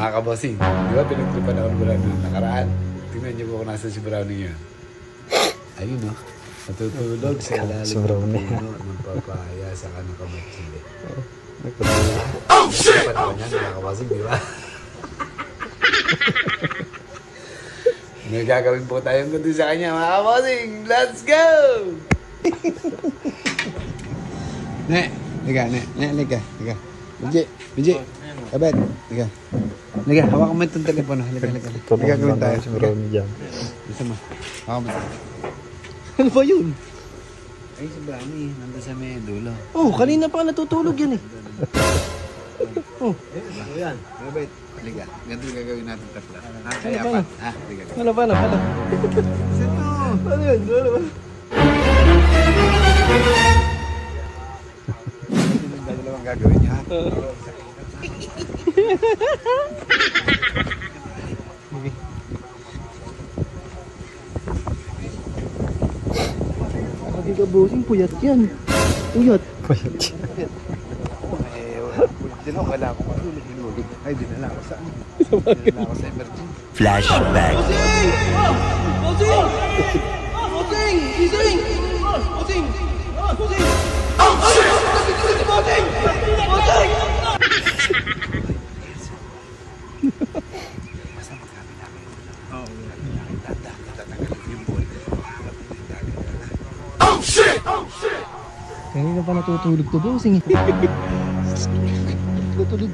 mga kabosing. Di ba pinagtripan ako ng Brownie nung nakaraan? Tingnan niyo po kung nasa si Brownie yun. Ayun no. Natutulog sa ilalim ng puno ng papaya sa kanang kamatsili. Oh shit! Dapat naman yan mga kabosing, di ba? May gagawin po tayong kundi sa kanya mga kabosing. Let's go! Ne, liga. Biji, abad, liga. Liga, hawakan mo itong telepono. Liga. Liga, gawin tayo. Si Brownie dyan. Bisa mo. Hawakan mo ito. Ano ba yun? Ay, si Brownie, nandun sa may dulo. Oh, kanina pa natutulog yan eh. Oh, Ayan. Abad, liga. Ganito yung gagawin natin tatlo. Ay, apat. Liga. ano ba? Sito! Ano yun? Ano ba? Dalawang gagawin niya. Sabi ka bossing, puyat yan. Puyat. Dino, wala ako matulog. Ay, dinala ako sa ano? Dinala ako sa emergency. Flashback. Kanina pa natutulog to bossing. Natutulog.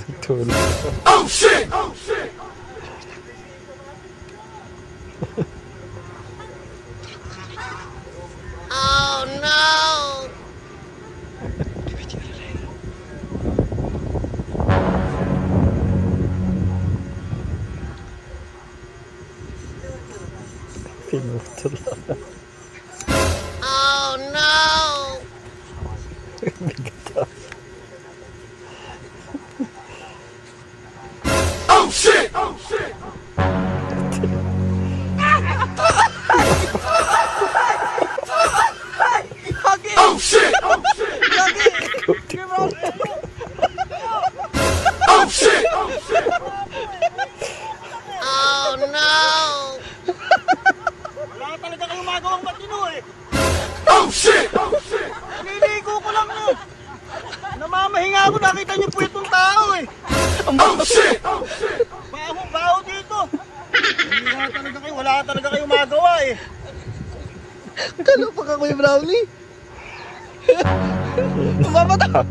Tulog. Pinutol. Wala talaga kayong magawang matino eh. Nililigo ko lang eh. Namamahinga ako, nakita niyo po itong tao eh. Baho dito. Wala talaga kayong magawa eh. Kalo pa ka Kuya Brownie. Mapapataw.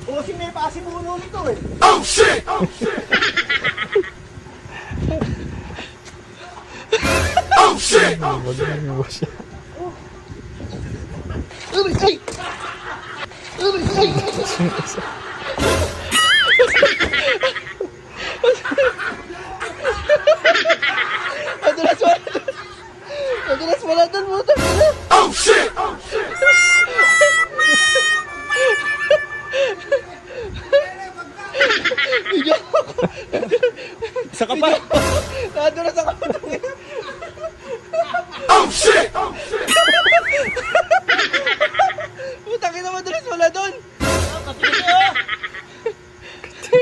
Kasi may pasimuno nito eh. Madulas wala doon mo. Isa ka pa. Nadulas ako. Putang ina, madulas wala doon. Kasi